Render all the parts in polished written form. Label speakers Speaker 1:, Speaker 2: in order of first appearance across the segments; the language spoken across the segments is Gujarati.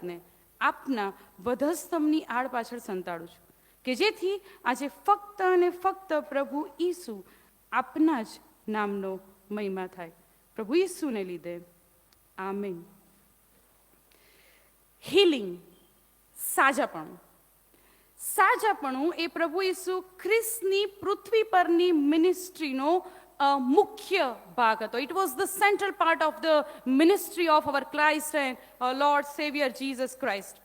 Speaker 1: જાતને આપના વધસ્તંભની આડ પાછળ સંતાડું છું, કે જેથી આજે ફક્ત અને ફક્ત પ્રભુ ઈસુ આપના જ નામનો મહિમા થાય. પ્રભુ ઈસુને લીધે આમીન. હીલિંગ, સાજાપણું. સાજાપણું એ પ્રભુ ઈસુ ખ્રિસ્તની પૃથ્વી પરની મિનિસ્ટ્રીનો મુખ્ય ભાગ હતો. It was the central part of the ministry of our Christ and Lord Saviour Jesus Christ.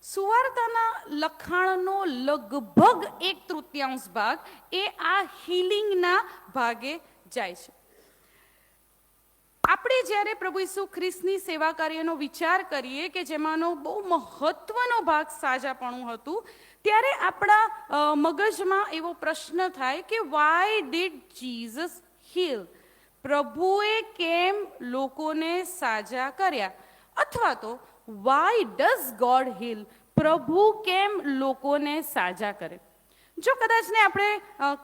Speaker 1: સુવાર્તાના લખાણનો લગભગ 1/3 ભાગ એ આ હીલિંગના ભાગે જાય છે. આપણે જ્યારે પ્રભુ ઈસુ ખ્રિસ્તની સેવા કાર્યનો વિચાર કરીએ કે જેમાંનો બહુ મહત્વનો ભાગ સાજાપણું હતું, ત્યારે આપણા મગજમાં એવો પ્રશ્ન થાય કે વાય ડીડ જીસસ હીલ? પ્રભુએ કેમ લોકોને સાજા કર્યા? અથવા તો વાય ડઝ ગોડ હીલ? પ્રભુ કેમ લોકોને સાજા કરે? જો કદાચને આપણે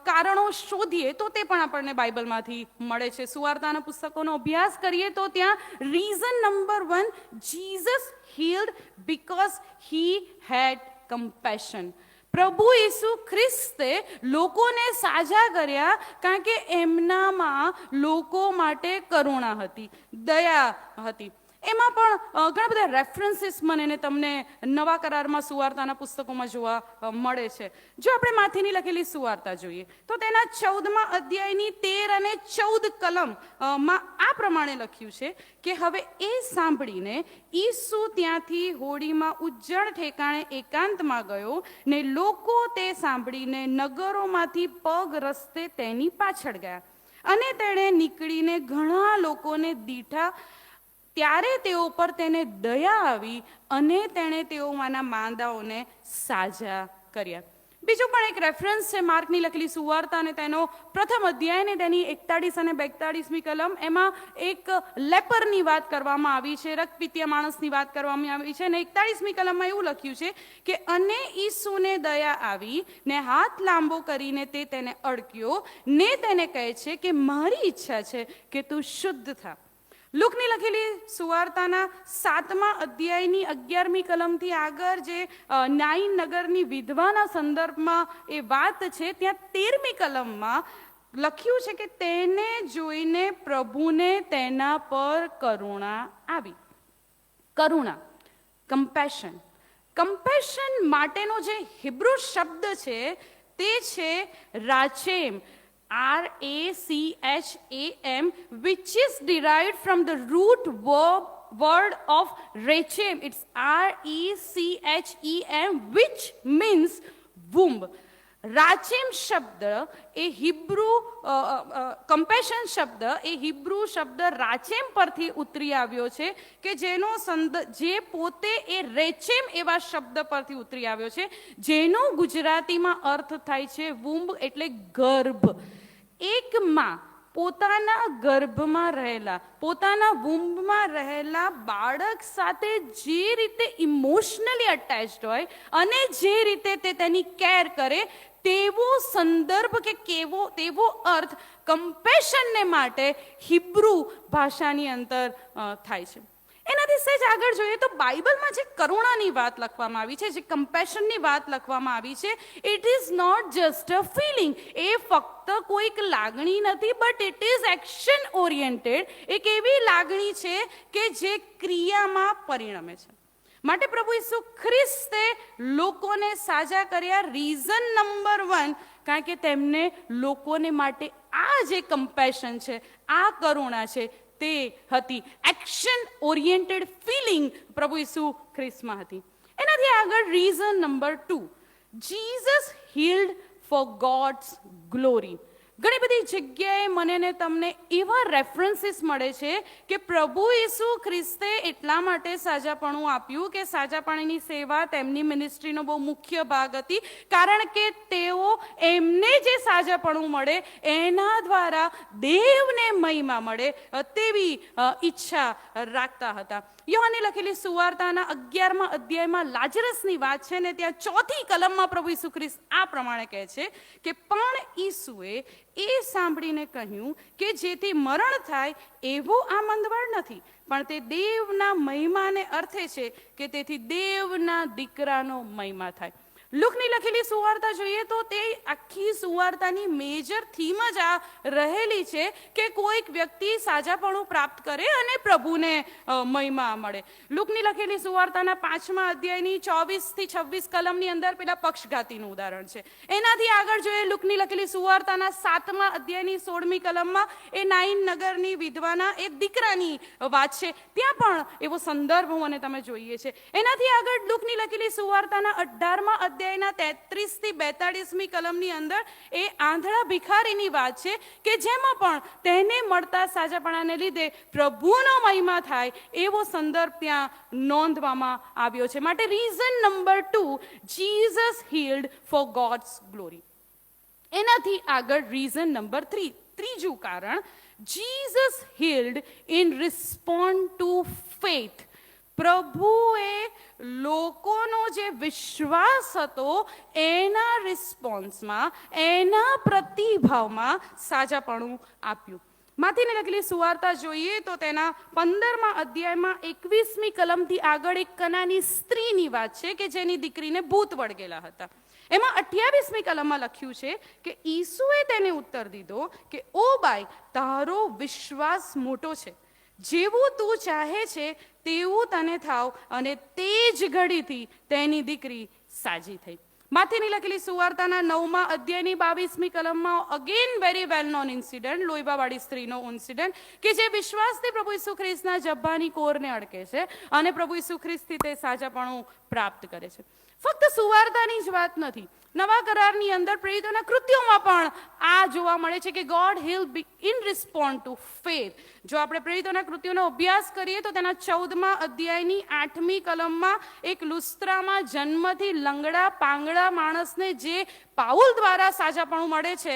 Speaker 1: કારણો શોધીએ તો તે પણ આપણને બાઇબલમાંથી મળે છે. સુવાર્તાના પુસ્તકોનો અભ્યાસ કરીએ તો ત્યાં reason number 1, Jesus healed because he had compassion. પ્રભુ ઈસુ ખ્રિસ્તે લોકોને સાજા કર્યા કારણ કે એમનામાં લોકો માટે કરુણા હતી, દયા હતી. એમાં પણ ઘણા બધા રેફરન્સીસ મને તમને નવા કરારમાં સુવાર્તાના પુસ્તકોમાં જોવા મળે છે. જો આપણે માથેની લખેલી સુવાર્તા જોઈએ તો તેના 14મા અધ્યાયની 13 અને 14 કલમમાં આ પ્રમાણે લખ્યું છે કે હવે એ સાંભળીને ઈસુ ત્યાંથી હોડીમાં ઉજ્જડ ઠેકાણે એકાંતમાં ગયો, ને લોકો તે સાંભળીને નગરોમાંથી પગ રસ્તે તેની પાછળ ગયા, અને તેણે નીકળીને ઘણા લોકોને દીઠા. ત્યારે તેઓ પર તેને દયા આવી અને તેણે તેઓમાંના માંદાઓને સાજા કર્યા. બીજું પણ એક રેફરન્સ છે માર્કની લખેલી સુવાર્તા અને તેનો 1મ અધ્યાય ને તેની 41 અને 42મી કલમ. એમાં એક લેપરની વાત કરવામાં આવી છે, રક્તપિત્તીય માણસની વાત કરવામાં આવી છે. અને 41મી કલમમાં એવું લખ્યું છે કે અને ઈસુને દયા આવી ને હાથ લાંબો કરીને તે તેને અડક્યો, ને તેને કહે છે કે મારી ઈચ્છા છે કે તું શુદ્ધ થા. લુકની લખેલી સુવાર્તાના 7મા અધ્યાયની 11મી કલમથી આગળ જે નાઈન નગરની વિધવાના સંદર્ભમાં એ વાત છે, ત્યાં 13મી કલમમાં લખ્યું છે કે તેને જોઈને પ્રભુને તેના પર કરુણા આવી. કરુણા, કમ્પેશન. કમ્પેશન માટેનો જે હિબ્રુ શબ્દ છે તે છે રાચેમ, RACHAM, which is derived from the root word of rechem. It's RECHEM, which means womb. રાચેમ શબ્દ એ હિબ્રુ કમ્પેશન શબ્દ એ હિબ્રુ શબ્દ રાચેમ પરથી ઉતરી આવ્યો છે કે જેનો જે પોતે એ રેચેમ એવા શબ્દ પરથી ઉતરી આવ્યો છે, જેનો ગુજરાતીમાં અર્થ થાય છે વુમ્બ એટલે ગર્ભ. એક માં પોતાના ગર્ભમાં રહેલા, પોતાના વુમ્બમાં રહેલા બાળક સાથે જે રીતે ઇમોશનલી અટેચ્ડ હોય અને જે રીતે તે તેની કેર કરે, તેવો સંદર્ભ કે તેવો અર્થ કમ્પેશનને માટે હિબ્રુ ભાષાની અંદર થાય છે. એનાથી સહેજ આગળ જોઈએ તો બાઇબલમાં જે કરુણાની વાત લખવામાં આવી છે, જે કમ્પેશનની વાત લખવામાં આવી છે, it is not just a feeling. એ ફક્ત કોઈક લાગણી નથી, but it is action oriented. એક એવી લાગણી છે કે જે ક્રિયામાં પરિણમે છે. માટે પ્રભુ ઈસુ ખ્રિસ્તે લોકોને સાજા કર્યા. રીઝન નંબર 1, કારણ કે તેમને લોકોને માટે આ જે કમ્પેશન છે, આ કરુણા છે, તે હતી એક્શન ઓરિએન્ટેડ ફિલિંગ પ્રભુ ઈસુ ખ્રિસ્તમાં હતી. એનાથી આગળ reason number 2, Jesus healed for God's glory. ઘણી બધી જગ્યાએ મને ને તમને એવા રેફરન્સીસ મળે છે કે પ્રભુ ઈસુ ખ્રિસ્તે એટલા માટે સાજાપણું આપ્યું કે સાજાપણીની સેવા તેમની મિનિસ્ટ્રીનો બહુ મુખ્ય ભાગ હતી, કારણ કે તેઓ એમને જે સાજાપણું મળે એના દ્વારા દેવને મહિમા મળે તેવી ઈચ્છા રાખતા હતા. યોહાનની લખેલી સુવાર્તાના 11મા અધ્યાયમાં લાજરસની વાત છે ને ત્યાં 4થી કલમમાં પ્રભુ ઈસુ ખ્રિસ્ત આ પ્રમાણે કહે છે કે પણ ઈસુએ એ સાંભળીને કહ્યું કે જેથી મરણ થાય એવો આ મંદવાડ નથી, પણ તે દેવના મહિમાને અર્થે છે કે તેથી દેવના દીકરાનો મહિમા થાય. લુકની લખેલી સુવાર્તા જોઈએ તો તે આખી સુવાર્તાની મેજર થીમ જ આ રહેલી છે કે કોઈક વ્યક્તિ સાજાપણું પ્રાપ્ત કરે અને પ્રભુને મહિમા મળે. લુકની લખેલી સુવાર્તાના 5મા અધ્યાયની 24 થી 26 કલમની અંદર પેલા પક્ષઘાતીનું ઉદાહરણ છે. એનાથી આગળ જોઈએ લુકની લખેલી સુવાર્તાના 7મા અધ્યાયની 16મી કલમમાં એ નાઈન નગરની વિધવાના એ દીકરાની વાત છે. ત્યાં પણ એવો સંદર્ભ હું અને તમે જોઈએ છે. એનાથી આગળ લુકની લખેલી સુવાર્તાના 18મા અધ્યાયના 33 થી 42મી કલમની અંદર એ આંધળા ભિખારીની વાત છે કે જેમાં પણ તેને મળતા સાજાપણાને લીધે પ્રભુનો મહિમા થાય એવો સંદર્ભ ત્યાં નોંધવામાં આવ્યો છે. માટે reason number 2, Jesus healed for God's glory. એનાથી આગળ રીઝન નંબર 3, ત્રીજું કારણ, Jesus healed in respond to faith. પ્રભુએ લોકોનો જે વિશ્વાસ હતો એના રિસ્પોન્સમાં, એના પ્રતિભાવમાં સાજાપણું આપ્યું. માથીને લખેલી સુવાર્તા જોઈએ તો તેના 15મા અધ્યાયમાં 21મી કલમથી આગળ એક કનાની સ્ત્રીની વાત છે કે જેની દીકરીને ભૂત વળગેલા હતા. એમાં 28મી કલમમાં લખ્યું છે કે ઈસુએ તેને ઉત્તર દીધો કે ઓ બાઈ, તારો વિશ્વાસ મોટો છે, જેવું તું ચાહે છે તેવું તને થાવ, અને તે જ ઘડીથી તેની દીકરી સાજી થઈ. માથેની લખેલી સુવાર્તાના 9મા અધ્યાયની 22મી કલમમાં again very well known incident, લોહીબાવાળી સ્ત્રીનો ઇન્સિડન્ટ કે જે વિશ્વાસથી પ્રભુ ઈસુ ખ્રિસ્તના જબ્બાની કોરને અડકે છે અને પ્રભુ ઈસુ ખ્રિસ્તથી તે સાજાપણું પ્રાપ્ત કરે છે. ફક્ત સુવાર્તાની જ વાત નથી, નવા કરારની અંદર પ્રેરિતોના કૃત્યોમાં પણ આ જોવા મળે છે કે God hill in respond to faith. જો આપણે પ્રેરિતોના કૃત્યોનો અભ્યાસ કરીએ તો તેના 14મા અધ્યાયની 8મી કલમમાં એક લુસ્ત્રામાં જન્મથી લંગડા પાંગડા માણસને જે પાઉલ દ્વારા સાજાપણું મળે છે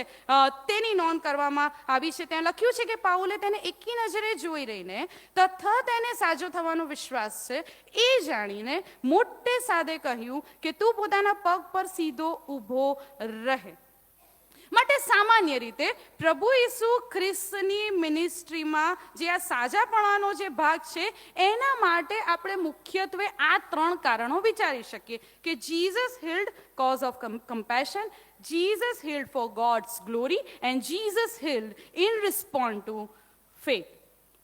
Speaker 1: તેની નોંધ કરવામાં આવી છે. ત્યાં લખ્યું છે કે પાઉલે તેને એકી નજરે જોઈ રહીને તથા તેને સાજો થવાનો વિશ્વાસ છે એ જાણીને મોટે સાદે કહ્યું કે તું પોતાના પગ પર સીધો ઊભો રહે. માટે સામાન્ય રીતે પ્રભુ ઈસુ ખ્રિસ્તની મિનિસ્ટ્રીમાં જે આ સાજાપણાનો જે ભાગ છે એના માટે આપણે મુખ્યત્વે આ 3 કારણો વિચારી શકીએ કે Jesus healed cause of compassion, Jesus healed for God's glory and Jesus healed in respond to faith.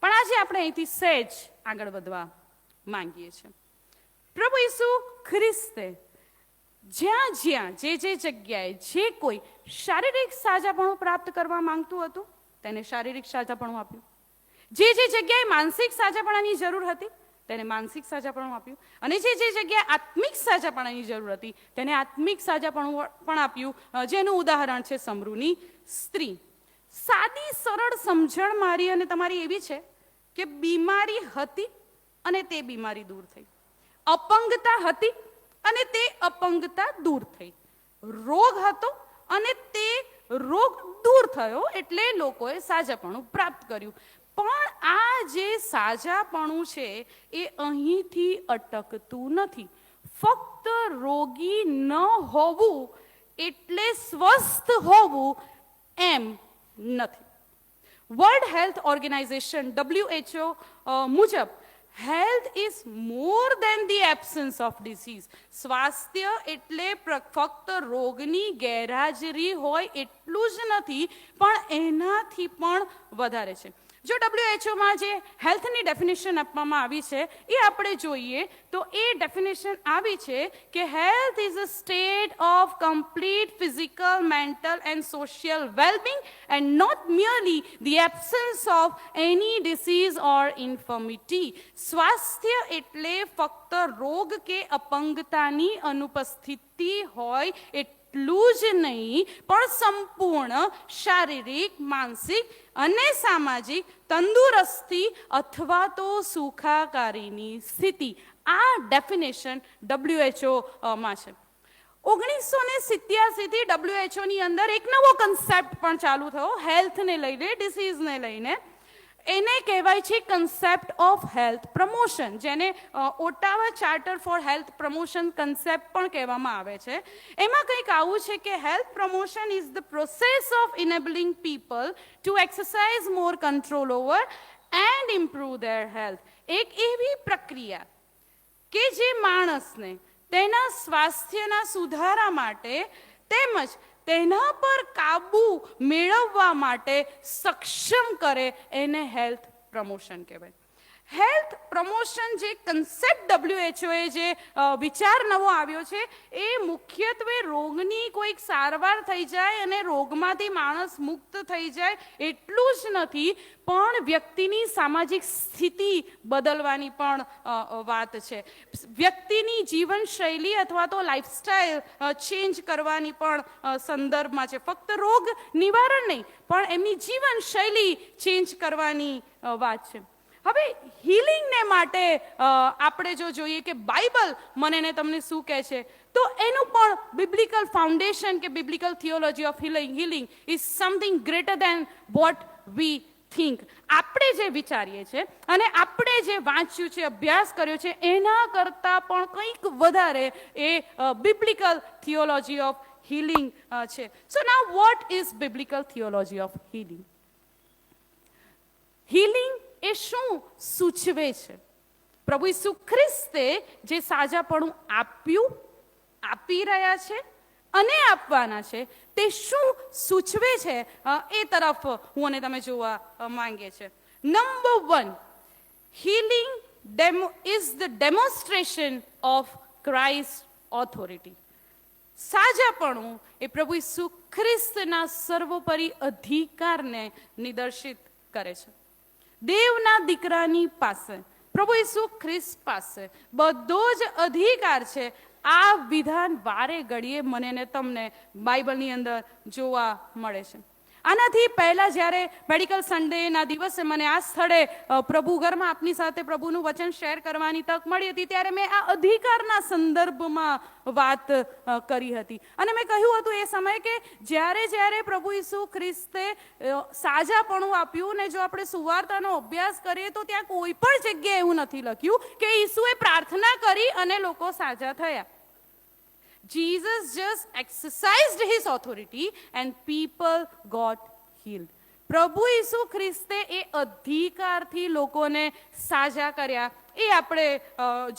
Speaker 1: પણ આજે આપણે અહીંથી સહેજ આગળ વધવા માંગીએ છીએ. પ્રભુ ઈસુ ખ્રિસ્તે જ્યાં જ્યાં જે જગ્યાએ જે કોઈ શારીરિક સાજાપણું પ્રાપ્ત કરવા માંગતું હતું તેને શારીરિક સાજાપણું આપ્યું. જે જગ્યાએ માનસિક સાજાપણાની જરૂર હતી તેને માનસિક સાજાપણું આપ્યું. અને જે જગ્યાએ આત્મિક સાજાપણાની જરૂર હતી તેને આત્મિક સાજાપણું પણ આપ્યું, જેનું ઉદાહરણ છે સમરૂની સ્ત્રી. સાદી સરળ સમજણ મારી અને તમારી એવી છે કે બીમારી હતી અને તે બીમારી દૂર થઈ, અપંગતા હતી અને તે અપંગતા દૂર થઈ, રોગ હતો અને તે રોગ દૂર થયો, એટલે લોકોએ સાજાપણું પ્રાપ્ત કર્યું. પણ આ જે સાજાપણું છે એ અહીંથી અટકતું નથી. ફક્ત રોગી ન હોવું એટલે સ્વસ્થ હોવું એમ નથી. વર્લ્ડ હેલ્થ ઓર્ગેનાઇઝેશન WHO મુજબ health is more than the absence of disease. સ્વાસ્થ્ય એટલે ફક્ત રોગની ગેરહાજરી હોય એટલું જ નથી, પણ એનાથી પણ વધારે છે. જો WHOમાં જે હેલ્થની ડેફિનેશન આપવામાં આવી છે એ આપણે જોઈએ તો એ ડેફિનેશન આવી છે કે health is a state of complete physical, mental and social wellbeing and not merely the absence of any disease or infirmity. સ્વાસ્થ્ય એટલે ફક્ત રોગ કે અપંગતાની અનુપસ્થિતિ હોય એટલું જ નહીં, પણ સંપૂર્ણ શારીરિક, માનસિક અને સામાજિક તંદુરસ્તી અથવા તો સુખાકારીની સ્થિતિ. આ ડેફિનેશન WHO માં છે. 1987 થી WHO ની અંદર એક નવો કન્સેપ્ટ પણ ચાલુ થયો હેલ્થને લઈને, ડિસીઝને લઈને. એને કહેવાય છે કન્સેપ્ટ ઓફ હેલ્થ પ્રમોશન, જેને Ottawa charter for health promotion concept પણ કહેવામાં આવે છે. એમાં કંઈક આવું છે કે health promotion is the process of enabling people to exercise more control over and improve their health. એક એવી પ્રક્રિયા કે જે માણસને તેના સ્વાસ્થ્યના સુધારા માટે તેમજ તેના પર કાબુ મેળવવા માટે સક્ષમ કરે, એને હેલ્થ પ્રમોશન કહેવાય. હેલ્થ પ્રમોશન જે કન્સેપ્ટ WHO એ જે વિચાર નવો આવ્યો છે, એ મુખ્યત્વે રોગની કોઈક સારવાર થઈ જાય અને રોગમાંથી માણસ મુક્ત થઈ જાય એટલું જ નથી, પણ વ્યક્તિની સામાજિક સ્થિતિ બદલવાની પણ વાત છે. વ્યક્તિની જીવનશૈલી અથવા તો લાઈફસ્ટાઈલ ચેન્જ કરવાની પણ સંદર્ભમાં છે. ફક્ત રોગ નિવારણ નહીં, પણ એમની જીવનશૈલી ચેન્જ કરવાની વાત છે. હવે હિલિંગને માટે આપણે જો જોઈએ કે બાઇબલ મને ને તમને શું કહે છે, તો એનું પણ બિબ્લિકલ ફાઉન્ડેશન કે biblical theology of healing is something greater than what we think. આપણે જે વિચારીએ છીએ અને આપણે જે વાંચ્યું છે, અભ્યાસ કર્યો છે, એના કરતાં પણ કંઈક વધારે એ બિબ્લિકલ થિયોલોજી ઓફ હિલિંગ છે. So now what is biblical theology of healing? Healing એ શું સૂચવે છે? પ્રભુ ઈસુ ખ્રિસ્તે જે સાજાપણું આપ્યું, આપી રહ્યા છે અને આપવાના છે, તે શું સૂચવે છે એ તરફ હું અને તમે જોવા માંગીએ છીએ. Number 1, healing is the demonstration of Christ authority. સાજાપણું એ પ્રભુ ઈસુ ખ્રિસ્તના સર્વોપરી અધિકારને નિદર્શિત કરે છે. દેવના દીકરાની પાસે, પ્રભુ ઈસુ ખ્રિસ્ત પાસે બધો જ અધિકાર છે. આ વિધાન વારે ઘડીએ મને ને તમને બાઇબલની અંદર જોવા મળે છે. આનાથી પહેલા જ્યારે મેડિકલ સન્ડેના દિવસે મને આ સ્થળે પ્રભુ ઘરમાં આપની સાથે પ્રભુનું વચન શેર કરવાની તક મળી હતી, ત્યારે મેં આ અધિકારના સંદર્ભમાં વાત કરી હતી. અને મેં કહ્યું હતું એ સમયે કે જ્યારે પ્રભુ ઈસુ ખ્રિસ્તે સાજાપણું આપ્યું, ને જો આપણે સુવાર્તાનો અભ્યાસ કરીએ તો ત્યાં કોઈ પણ જગ્યાએ એવું નથી લખ્યું કે ઈસુએ પ્રાર્થના કરી અને લોકો સાજા થયા. Jesus just exercised his authority and people got healed. પ્રભુ ઈસુ ખ્રિસ્તે એ અધિકારથી લોકોને સાજા કર્યા, એ આપણે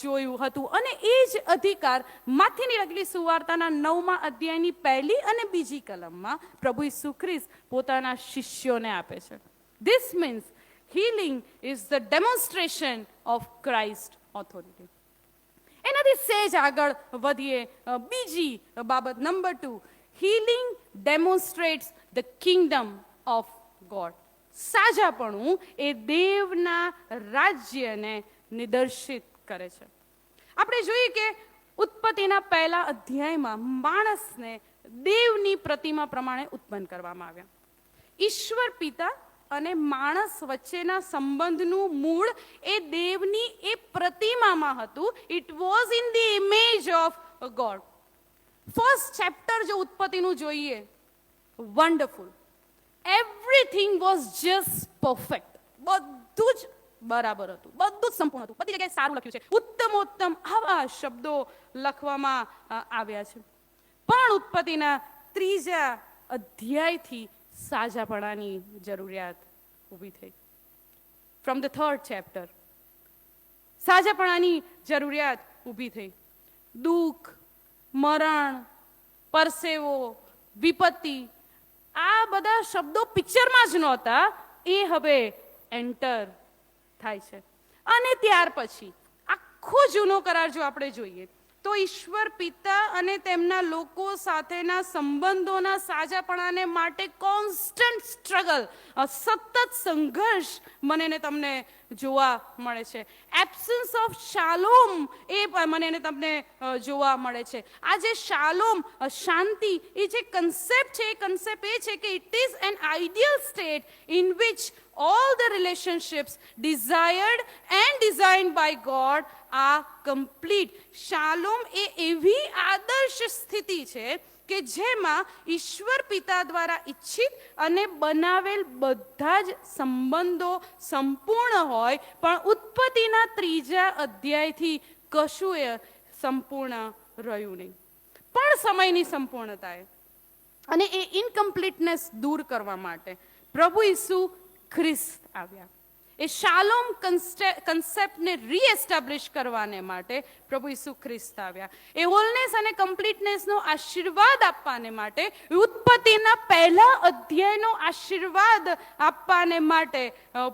Speaker 1: જોયું હતું. અને એ જ અધિકાર માથેની લખેલી સુવાર્તાના 9મા અધ્યાયની 1લી અને 2જી કલમમાં પ્રભુ ઈસુ ખ્રિસ્ત પોતાના શિષ્યોને આપે છે. This means healing is the demonstration of Christ's authority. એનાથી સહેજ આગળ વધીએ. બીજી બાબત, number 2, healing demonstrates the kingdom of God. સાજાપણું એ દેવના રાજ્યને નિદર્શિત કરે છે. આપણે જોઈએ કે ઉત્પત્તિના 1લા અધ્યાયમાં માણસને દેવની પ્રતિમા પ્રમાણે ઉત્પન્ન કરવામાં આવ્યા. ઈશ્વર પિતા અને માણસ વચ્ચેના સંબંધનું મૂળ એ દેવની એ પ્રતિમામાં હતું. It was in the image of God. First chapter જો ઉત્પત્તિનું જોઈએ, wonderful. Everything was just perfect. બધું જ બરાબર હતું, બધું જ સંપૂર્ણ હતું, બધી જગ્યાએ સારું લખ્યું છે. ઉત્તમોત્તમ આવા શબ્દો લખવામાં આવ્યા છે. પણ ઉત્પત્તિના 3જા અધ્યાયથી સાજાપણાની જરૂરિયાત ઊભી થઈ. ફ્રોમ ધ 3rd chapter સાજાપણાની જરૂરિયાત ઊભી થઈ. દુઃખ, મરણ, પરસેવો, વિપત્તિ, આ બધા શબ્દો પિક્ચરમાં જ નહોતા, એ હવે એન્ટર થાય છે. અને ત્યાર પછી આખો જૂનો કરાર જો આપણે જોઈએ તો ઈશ્વર પિતા અને તેમના લોકો સાથેના સંબંધોના સાજાપણાને માટે કોન્સ્ટન્ટ સ્ટ્રગલ, સતત સંઘર્ષ મને ને તમને જોવા મળે છે. એબ્સન્સ ઓફ શાલોમ એ મને ને તમને જોવા મળે છે. આ જે શાલોમ, શાંતિ, એ જે કન્સેપ્ટ છે, એ કન્સેપ્ટ એ છે કે it is an ideal state in which all the relationships desired and designed by God are complete. શાલોમ એ એવી આદર્શ સ્થિતિ છે કે જેમાં ઈશ્વર પિતા દ્વારા ઈચ્છિત અને બનાવેલ બધા જ સંબંધો સંપૂર્ણ હોય, પણ ઉત્પત્તિના 3 અધ્યાયથી કશું સંપૂર્ણ રહ્યું નહીં. પણ સમયની સંપૂર્ણતાએ અને એ ઇનકમ્પ્લીટનેસ દૂર કરવા માટે પ્રભુ ઈસુ ખ્રિસ્ત આવ્યા. એ શાલોમ કન્સેપ્ટને રીએસ્ટાબ્લિશ કરવાને માટે પ્રભુ ઈસુ ખ્રિસ્ત આવ્યા. એ હોલનેસ અને કમ્પ્લીટનેસનો આશીર્વાદ આપવાને માટે, ઉત્પત્તિના 1 અધ્યાયનો આશીર્વાદ આપવાને માટે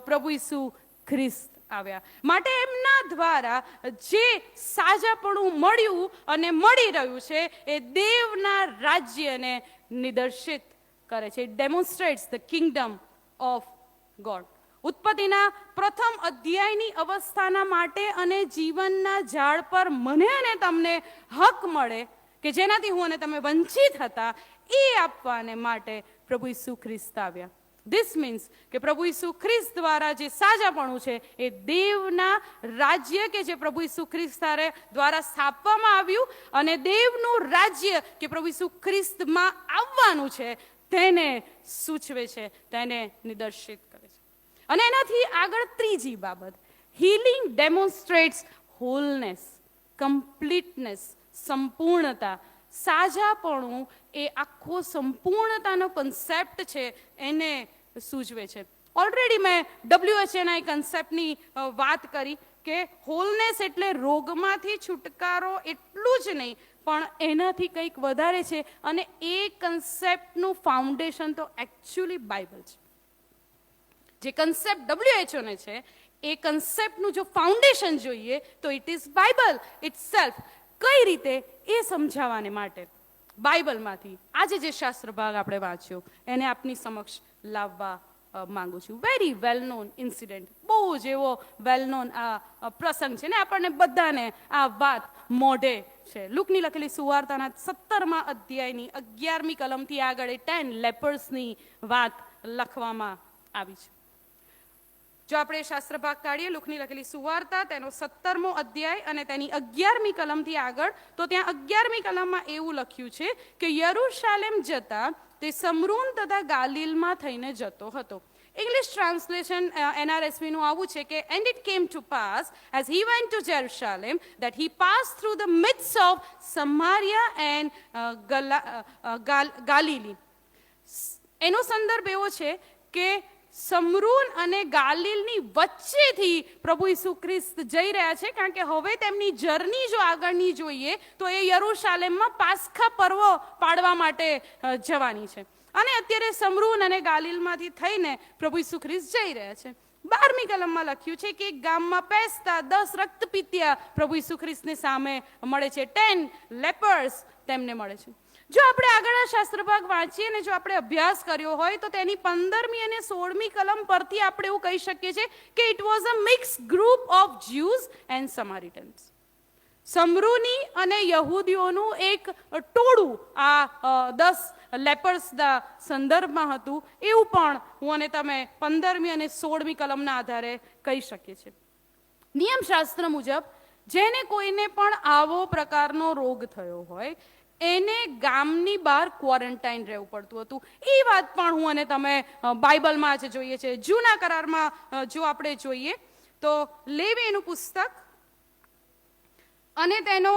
Speaker 1: પ્રભુ ઈસુ ખ્રિસ્ત આવ્યા. માટે એમના દ્વારા જે સાજાપણું મળ્યું અને મળી રહ્યું છે એ દેવના રાજ્યને નિદર્શિત કરે છે. It demonstrates the kingdom of God. ઉત્પત્તિના 1 અધ્યાયની અવસ્થાના માટે અને જીવનના ઝાડ પર મને અને તમને હક મળે કે જેનાથી હું અને તમે વંચિત હતા, એ આપવાને માટે પ્રભુ ઈસુ ખ્રિસ્ત આવ્યા. ધીસ મીન્સ કે પ્રભુ ઈસુ ખ્રિસ્ત દ્વારા જે સાજાપણું છે એ દેવના રાજ્ય કે જે પ્રભુ ઈસુ ખ્રિસ્ત દ્વારા સ્થાપવામાં આવ્યું, અને દેવનું રાજ્ય કે પ્રભુ ઈસુ ખ્રિસ્તમાં આવવાનું છે તેને સૂચવે છે, તેને નિદર્શિત કરે છે. અને એનાથી આગળ 3જી બાબત, હીલિંગ ડેમોન્સ્ટ્રેટ્સ હોલનેસ, કમ્પ્લીટનેસ, સંપૂર્ણતા. સાજાપણું એ આખો સંપૂર્ણતાનો કન્સેપ્ટ છે એને સૂચવે છે. ઓલરેડી મેં WHNI કન્સેપ્ટની વાત કરી કે હોલનેસ એટલે રોગમાંથી છુટકારો એટલું જ નહીં, પણ એનાથી કંઈક વધારે છે. અને એ કન્સેપ્ટનું ફાઉન્ડેશન તો એકચ્યુઅલી બાઇબલ છે. જે કન્સેપ્ટ WHO છે એ કન્સેપ્ટનું જો ફાઉન્ડેશન જોઈએ તો ઇટ ઇઝ બાઇબલ ઇટસેલ્ફ. કઈ રીતે એ સમજાવવાને માટે બાઇબલમાંથી આજે જે શાસ્ત્ર ભાગ આપણે વાંચ્યો એને આપની સમક્ષ લાવવા માંગુ છું. વેરી વેલ નોન ઇન્સિડન્ટ, બહુ જ એવો વેલ નોન આ પ્રસંગ છે ને આપણને બધાને આ વાત મોઢે છે. લુકની લખેલી સુવાર્તાના 17મા અધ્યાયની 11મી કલમથી આગળ 10 લેપર્સની વાત લખવામાં આવી છે. જો આપણે શાસ્ત્ર ભાગ કાઢીએ લુકની લખેલી સુવાર્તા તેનો 17મો અધ્યાય અને તેની 11મી કલમથી આગળ, તો ત્યાં 11મી કલમમાં એવું લખ્યું છે કે યરૂશાલેમ જતા તે સમરૂન તથા ગાલિલમાં થઈને જતો હતો. ઇંગ્લિશ ટ્રાન્સલેશન NRSV નું આવું છે કે and it came to pass as he went to Jerusalem that he passed through the midst of Samaria and Galilee. એનો સંદર્ભ એવો છે કે સમરૂન અને ગાલિલની વચ્ચેથી પ્રભુ ઈસુ ખ્રિસ્ત જઈ રહ્યા છે, કારણ કે હવે તેમની જર્ની જો આગળની જોઈએ તો એ યરૂશાલેમમાં પાસ્ખા પર્વ પાડવા માટે જવાની છે. અને અત્યારે સમરૂન અને ગાલિલમાંથી થઈને પ્રભુ ઈસુ ખ્રિસ્ત જઈ રહ્યા છે. 12મી કલમમાં લખ્યું છે કે એક ગામમાં પેસતા 10 રક્તપિત્યા પ્રભુ ઈસુ ખ્રિસ્તની સામે મળે છે. 10 લેપર્સ તેમને મળે છે. જો આપણે આગળના શાસ્ત્ર ભાગ વાંચીએ ને જો આપણે અભ્યાસ કર્યો હોય તો તેની 15મી અને 16મી કલમ પરથી આપણે એવું કહી શકીએ છીએ કે it was a mix group of Jews and Samaritans. સમરૂની અને યહૂદીઓનું એક ટોળું આ 10 લેપર્સના સંદર્ભમાં હતું, એવું પણ હું અને તમે 15મી અને 16મી કલમના આધારે કહી શકીએ છીએ. નિયમશાસ્ત્ર મુજબ જેને કોઈને પણ આવો પ્રકારનો રોગ થયો હોય એને ગામની બહાર ક્વોરન્ટાઇન રહેવું પડતું હતું. એ વાત પણ હું અને તમે બાઇબલમાં આજે જોઈએ છે. જૂના કરારમાં જો આપણે જોઈએ તો લેવીનું પુસ્તક અને તેનો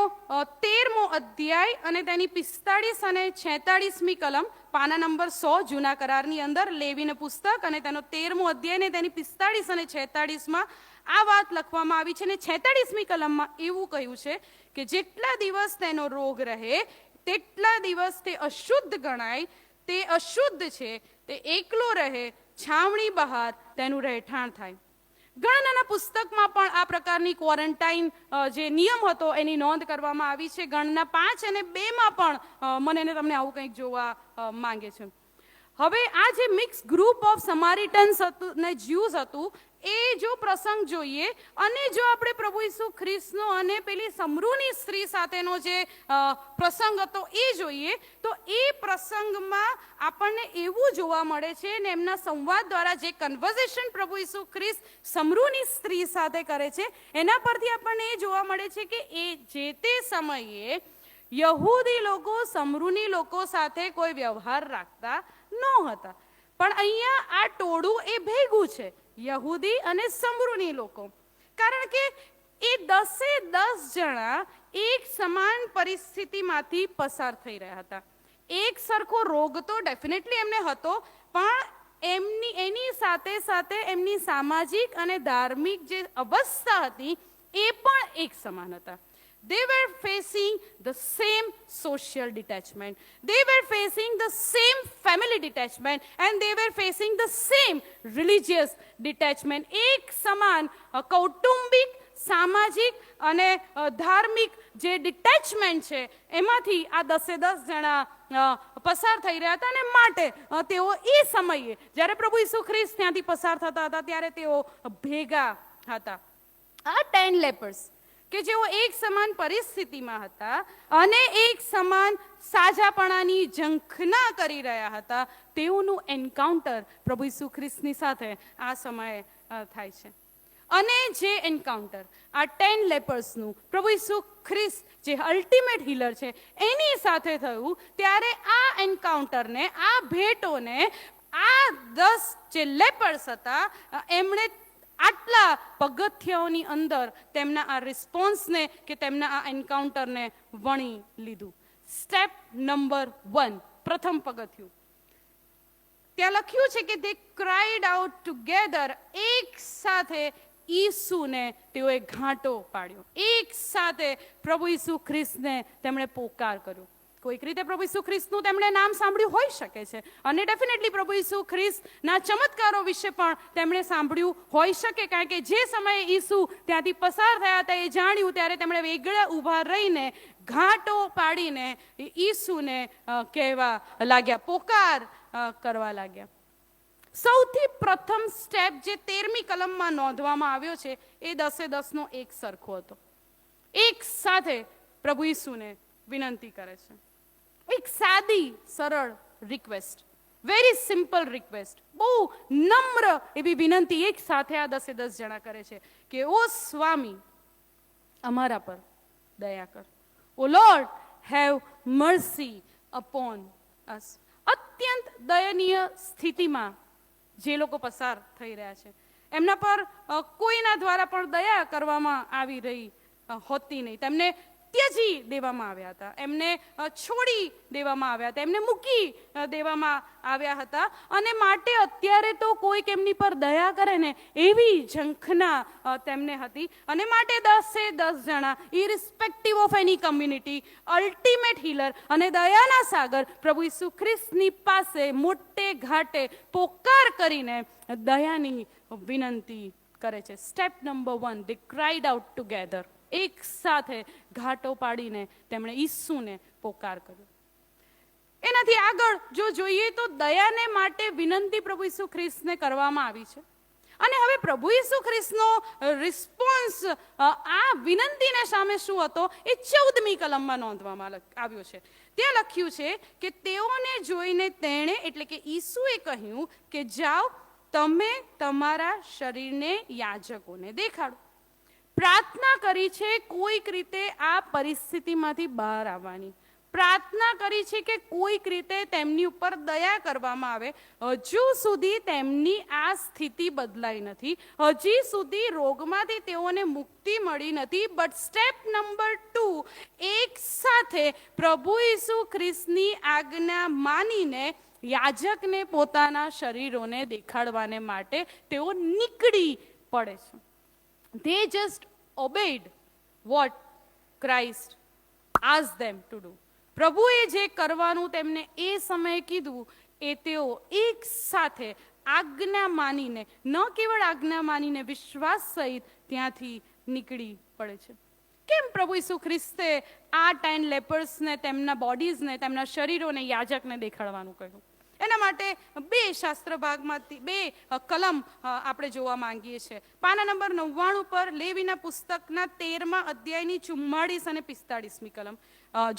Speaker 1: 13મો અધ્યાય અને તેની 45 અને 46મી કલમ, પાના નંબર 100 જૂના કરારની અંદર લેવીનું પુસ્તક અને તેનો 13મો અધ્યાય અને તેની 45 અને 46માં આ વાત લખવામાં આવી છે. અને 46મી કલમમાં એવું કહ્યું છે કે જેટલા દિવસ તેનો રોગ રહે તેટલા દિવસ તે અશુદ્ધ ગણાય, તે અશુદ્ધ છે, તે એકલો રહે, છાવણી બહાર તેનું રહેઠાણ થાય. ગણનાના પુસ્તકમાં પણ આ પ્રકારની ક્વોરન્ટાઇન જે નિયમ હતો એની નોંધ કરવામાં આવી છે. ગણના 5 અને 2માં પણ મને ને તમને આવું કંઈક જોવા માંગે છે. હવે આ જે મિક્સ ગ્રુપ ઓફ સમારિટન્સ હતું ને જ્યુઝ હતું, એ જો પ્રસંગ જોઈએ અને જો આપણે પ્રભુ ઈસુ ખ્રિસ્તનો અને પેલી સમરૂની સ્ત્રી સાથેનો જે પ્રસંગ હતો એ જોઈએ તો એ પ્રસંગમાં આપણને એવું જોવા મળે છે ને એમના સંવાદ દ્વારા જે કન્વર્ઝેશન પ્રભુ ઈસુ ખ્રિસ્ત સમરૂની સ્ત્રી સાથે કરે છે એના પરથી આપણને એ જોવા મળે છે કે એ જે તે સમયે યહૂદી લોકો સમરૂની લોકો સાથે કોઈ વ્યવહાર રાખતા ન હતા, પણ અહીંયા આ ટોળું એ ભેગું છે, યહૂદી અને સમરૂની લોકો. કારણ કે એ 10 જણા એક સમાન પરિસ્થિતિમાંથી પસાર થઈ રહ્યા હતા. એક સરખો રોગ તો ડેફિનેટલી એમને હતો, પણ એની સાથે સાથે એમની સામાજિક અને ધાર્મિક જે અવસ્થા હતી એ પણ એક સમાન હતા. They were facing the same social detachment. They were facing the same family detachment, and they were facing the same religious detachment. એક સમાન કૌટુંબિક, સામાજિક અને ધાર્મિક જે ડિટેચમેન્ટ છે એમાંથી આ 10 જણા પસાર થઈ રહ્યા હતા. અને માટે તેઓ એ સમયે જ્યારે પ્રભુ ઈસુ ખ્રિસ્ત ત્યાંથી પસાર થતા હતા ત્યારે તેઓ ભેગા હતા. આ 10 લેપર્સ કે જેઓ એક સમાન પરિસ્થિતિમાં હતા અને એક સમાન સાજાપણાની ઝંખના કરી રહ્યા હતા, તેઓનું એન્કાઉન્ટર પ્રભુ ઈસુ ખ્રિસ્તની સાથે આ સમયે થાય છે. અને જે એન્કાઉન્ટર આ 10 લેપર્સનું પ્રભુ ઈસુ ખ્રિસ્ત જે અલ્ટિમેટ હીલર છે એની સાથે થયું, ત્યારે આ એન્કાઉન્ટરને, આ ભેટોને આ 10 જે લેપર્સ હતા એમણે આટલા પગથિયાઓની અંદર તેમના આ રિસ્પોન્સને કે તેમના આ એન્કાઉન્ટરને વણી લીધું. સ્ટેપ નંબર 1, પ્રથમ પગથિયું, ત્યાં લખ્યું છે કે they cried out together. એક સાથે ઈસુને તેઓએ ઘાંટો પાડ્યો, એક સાથે પ્રભુ ઈસુ ખ્રિસ્તને તેમણે પોકાર કર્યો. કોઈક રીતે પ્રભુ ઈસુ ખ્રિસ્તનું તેમણે નામ સાંભળ્યું હોઈ શકે છે, અને ડેફિનેટલી પ્રભુ ઈસુ ખ્રિસ્તના ચમત્કારો વિશે પણ તેમણે સાંભળ્યું હોઈ શકે, કારણ કે જે સમયે ઈસુ ત્યાંથી પસાર થયા હતા એ જાણ્યું ત્યારે તેમણે વેગળા ઊભા રહીને ઘાંટો પાડીને ઈસુને કહેવા લાગ્યા, પોકાર કરવા લાગ્યા. સૌથી પ્રથમ સ્ટેપ જે 13મી કલમમાં નોંધવામાં આવ્યો છે એ 10 એક સરખો હતો. એક સાથે પ્રભુ ઈસુને વિનંતી કરે છે. એક સાદી સરળ રિક્વેસ્ટ, વેરી સિમ્પલ રિક્વેસ્ટ, બહુ નમ્ર એવી વિનંતી એક સાથે આ 10 જણા કરે છે કે ઓ સ્વામી, અમારા પર દયા કર. ઓ લોર્ડ, હેવ મર્સી અપોન અસ. અત્યંત દયનીય સ્થિતિમાં જે લોકો પસાર થઈ રહ્યા છે એમના પર કોઈના દ્વારા પણ દયા કરવામાં આવી રહી હોતી નહીં. તેમને ત્યજી દેવામાં આવ્યા હતા, એમને છોડી દેવામાં આવ્યા હતા, એમને મૂકી દેવામાં આવ્યા હતા, અને માટે અત્યારે તો કોઈક એમની પર દયા કરે ને એવી ઝંખના તેમને હતી. અને માટે 10 જણા, irrespective of any community, ultimate healer અને દયાના સાગર પ્રભુ ઈસુ ખ્રિસ્તની પાસે મોટે ઘાટે પોકાર કરીને દયાની વિનંતી કરે છે. Step number 1, they cried out together. એક સાથે ઘાટો પાડીને તેમણે ઈસુને પોકાર કર્યો. એનાથી આગળ જો જોઈએ તો દયાને માટે વિનંતી પ્રભુ ઈસુ ખ્રિસ્તને કરવામાં આવી છે, અને હવે પ્રભુ ઈસુ ખ્રિસ્તનો રિસ્પોન્સ આ વિનંતીને સામે શું હતો એ 14મી કલમમાં નોંધવામાં આવ્યો છે. ત્યાં લખ્યું છે કે તેઓને જોઈને તેણે એટલે કે ઈસુએ કહ્યું કે જાઓ, તમે તમારા શરીરને યાજકોને દેખાડો. પ્રાર્થના કરી છે કોઈક રીતે આ પરિસ્થિતિમાંથી બહાર આવવાની, પ્રાર્થના કરી છે કે કોઈક રીતે તેમની ઉપર દયા કરવામાં આવે. હજુ સુધી તેમની આ સ્થિતિ બદલાઈ નથી, હજી સુધી રોગમાંથી તેઓને મુક્તિ મળી નથી. બટ સ્ટેપ નંબર 2, એક સાથે પ્રભુ ઈસુ ખ્રિસ્તની આજ્ઞા માનીને યાજકને પોતાના શરીરોને દેખાડવાને માટે તેઓ નીકળી પડે છે. They just obeyed what Christ asked them to do. પ્રભુએ જે કરવાનું તેમને એ સમયે કીધું એ તેઓ એક સાથે આજ્ઞા માનીને, ન કેવળ આજ્ઞા માનીને વિશ્વાસ સહિત ત્યાંથી નીકળી પડે છે. કેમ પ્રભુ ઈસુ ખ્રિસ્તે આ 10 લેપર્સને તેમના બોડીઝને, તેમના શરીરોને યાજકને દેખાડવાનું કહ્યું? એના માટે 2 શાસ્ત્ર ભાગમાંથી 2 કલમ આપણે જોવા માંગીએ છીએ. પાના નંબર 99 પર લેવીના પુસ્તકના 13મા અધ્યાયની 44 અને 45મી કલમ.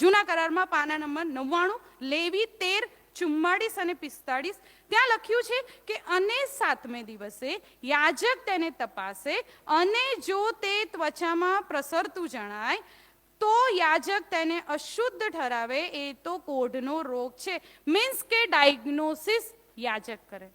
Speaker 1: જૂના કરારમાં પાના નંબર 99, લેવી 13, 44 અને 45. ત્યાં લખ્યું છે કે અને 7મે દિવસે યાજક તેને તપાસે, અને જો તે ત્વચામાં પ્રસરતું જણાય તો યાજક તેને અશુદ્ધ ઠરાવે, એ તો કોઢનો રોગ છે. મીન્સ કે ડાયગ્નોસિસ યાજક કરે.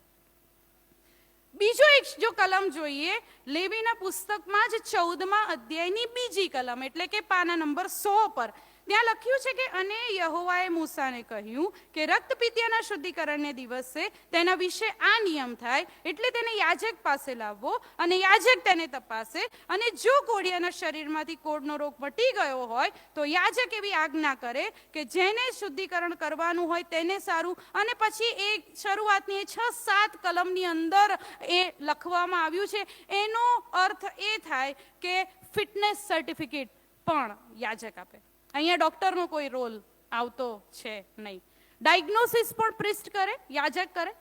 Speaker 1: બીજો એક જો કલમ જોઈએ, લેવીના પુસ્તકમાં જ 14મા અધ્યાયની બીજી કલમ, એટલે કે પાના નંબર 100 પર ત્યાં લખ્યું છે કે અને યહોવાએ મૂસાને કહ્યું કે રક્તપિત્તના શુદ્ધિકરણને દિવસે તેના વિશે આ નિયમ થાય, એટલે તેને યાજક પાસે લાવવો અને યાજક તેને તપાસે, અને જો કોઢિયાના શરીરમાંથી કોઢનો રોગ મટી ગયો હોય તો યાજક એવી આજ્ઞા કરે કે જેને શુદ્ધિકરણ કરવાનું હોય તેને સારું. અને પછી એ શરૂઆતની 6-7 કલમની અંદર એ લખવામાં આવ્યું છે. એનો અર્થ એ થાય કે ફિટનેસ સર્ટિફિકેટ પણ યાજક આપે. અહીંયા ડોક્ટરનો કોઈ રોલ આવતો છે નહીં. ડાયગ્નોસિસ પણ પ્રિસ્ટ કરે, યાજક કરે.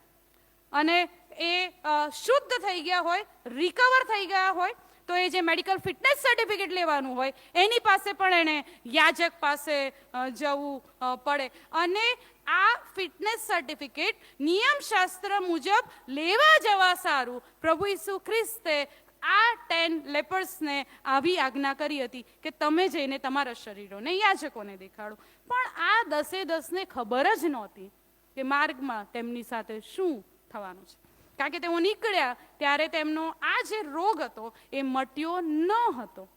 Speaker 1: અને એ શુદ્ધ થઈ ગયા હોય, રિકવર થઈ ગયા હોય તો એ જે મેડિકલ ફિટનેસ સર્ટિફિકેટ લેવાનું હોય એની પાસે પણ એને યાજક પાસે જવું પડે. અને આ ફિટનેસ સર્ટિફિકેટ નિયમશાસ્ત્ર મુજબ લેવા જવા સારું પ્રભુ ઈસુ ખ્રિસ્તે આ 10 લેપર્સને આવી આજ્ઞા કરી હતી કે તમે જઈને તમારા શરીરોને યાજકોને દેખાડો. પણ આ 10-10ને ખબર જ નહોતી કે માર્ગમાં તેમની સાથે શું થવાનું છે. કારણ કે તેઓ નીકળ્યા ત્યારે તેમનો આ જે રોગ હતો એ મટ્યો ન હતો.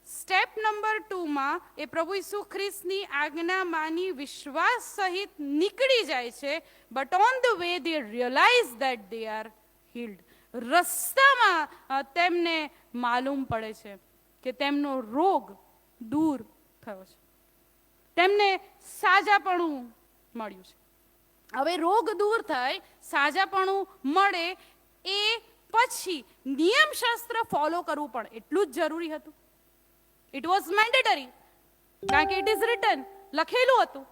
Speaker 1: સ્ટેપ નંબર 2માં એ પ્રભુ ઈસુ ખ્રિસ્તની આજ્ઞા માની વિશ્વાસ સહિત નીકળી જાય છે. But on the way they realize that they are healed. રસ્તામાં તેમને માલુમ પડે છે કે તેમનો રોગ દૂર થયો છે, તેમને સાજાપણું મળ્યું છે. હવે રોગ દૂર થાય, સાજાપણું મળે, એ પછી નિયમશાસ્ત્ર ફોલો કરવું પણ એટલું જ જરૂરી હતું. ઇટ વોઝ મેન્ડેટરી, કારણ કે ઇટ ઇઝ રિટન, લખેલું હતું.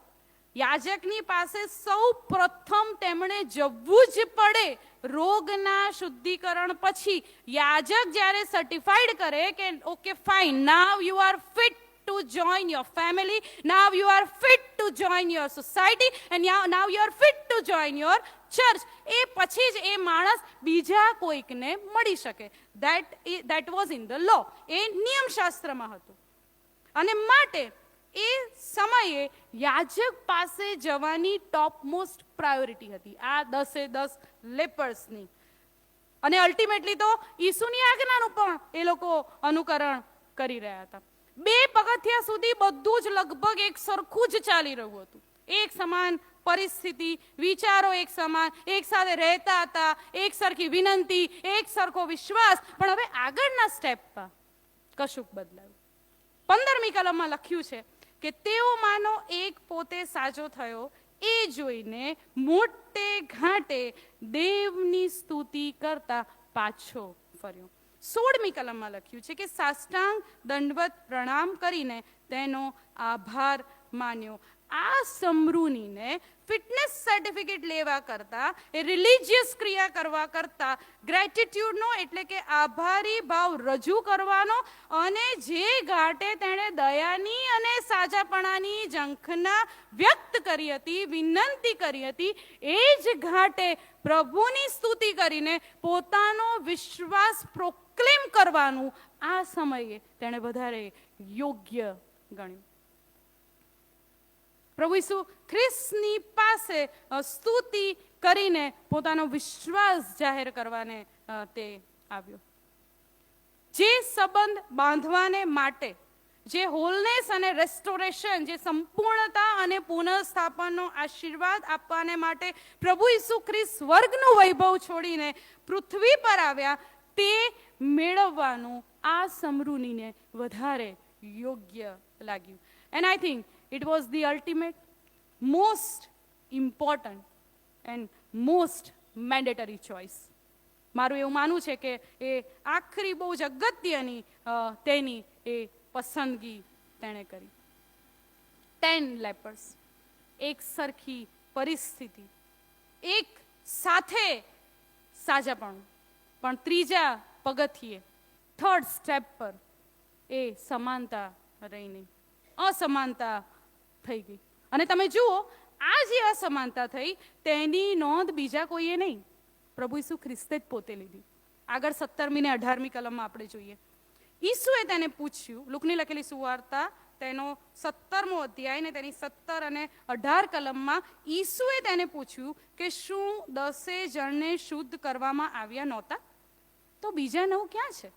Speaker 1: યાજકની પાસે સૌ પ્રથમ તેમણે જવું જ પડે. રોગના શુદ્ધિકરણ પછી યાજક જ્યારે સર્ટિફાઈડ કરે કે okay fine, now you are fit to join your family, now you are fit to join your society, and now you are fit to join your church, એ પછી જ એ માણસ બીજા કોઈકને મળી શકે. that was in the law, એ નિયમશાસ્ત્રમાં હતું. અને માટે એ સમયે યાજક પાસે જવાની ટોપ મોસ્ટ પ્રાયોરિટી હતી આ 10 લેપર્સની. અને અલ્ટિમેટલી તો ઈસુની આજ્ઞાનું પણ એ લોકો અનુકરણ કરી રહ્યા હતા. 2 પગથિયા સુધી બધું જ લગભગ એક સરખું જ ચાલી રહ્યું હતું. એક સમાન પરિસ્થિતિ, વિચારો એક સમાન, એક સાથે રહેતા હતા, એક સરખી વિનંતી, એક સરખો વિશ્વાસ. પણ હવે આગળના સ્ટેપમાં કશુંક બદલાયું. 15મી કલમમાં લખ્યું છે કે તેઓમાંનો એક પોતે સાજો થયો, એ જોઈને મોટે ઘાટે દેવની સ્તુતિ કરતા પાછો ફર્યો. 16મી કલમમાં લખ્યું છે કે સાષ્ટાંગ દંડવત પ્રણામ કરીને તેનો આભાર માન્યો. આ સમરૂનીને ફિટનેસ સર્ટિફિકેટ લેવા કરતા, એ રિલિજિયસ ક્રિયા કરવા કરતા ગ્રેટિટ્યુડનો એટલે કે આભારી ભાવ રજૂ કરવાનો, અને જે ઘાટે તેણે દયાની અને સાજાપણાની ઝંખના વ્યક્ત કરી હતી, વિનંતી કરી હતી, એ જ ઘાટે પ્રભુની સ્તુતિ કરીને પોતાનો વિશ્વાસ પ્રોક્લેમ કરવાનું આ સમયે તેણે વધારે યોગ્ય ગણ્યું. પ્રભુ ઈસુ ખ્રિસ્તની પાસે સ્તુતિ કરીને પોતાનો વિશ્વાસ જાહેર કરવાને તે આવ્યો. જે સંબંધ બાંધવાને માટે, જે હોલનેસ અને રેસ્ટોરેશન, જે સંપૂર્ણતા અને પુનઃસ્થાપનનો આશીર્વાદ આપવાને માટે પ્રભુ ઈસુ ખ્રિસ્ત સ્વર્ગનું વૈભવ છોડીને પૃથ્વી પર આવ્યા, તે મેળવવાનું આ સમરૂનીને વધારે યોગ્ય લાગ્યું. And I think it was the ultimate, most important and most mandatory choice. મારું એવું માનવું છે કે એ આખરી બહુ જ અગત્યની તેની એ પસંદગી તેણે કરી. 10 લેપર્સ, એક સરખી પરિસ્થિતિ, એક સાથે સાજાપણું, પણ ત્રીજા પગથિયે, થર્ડ સ્ટેપ પર એ સમાનતા રહી નહીં, અસમાનતા થઈ ગઈ. અને તમે જુઓ, આ જે અસમાનતા થઈ તેની નોંધ બીજા કોઈએ નહીં, પ્રભુ ઈસુ ખ્રિસ્તે જ પોતે લીધી. આગળ 17મી ને 18મી કલમમાં આપણે જોઈએ ઈસુએ તેને પૂછ્યું, લુકની લખેલી સુવાર્તા તેનો 17મો અધ્યાય ને તેની 17 અને 18 કલમમાં ઈસુએ તેને પૂછ્યું કે શું 10 જણને શુદ્ધ કરવામાં આવ્યા નહોતા? તો બીજા 9 ક્યાં છે?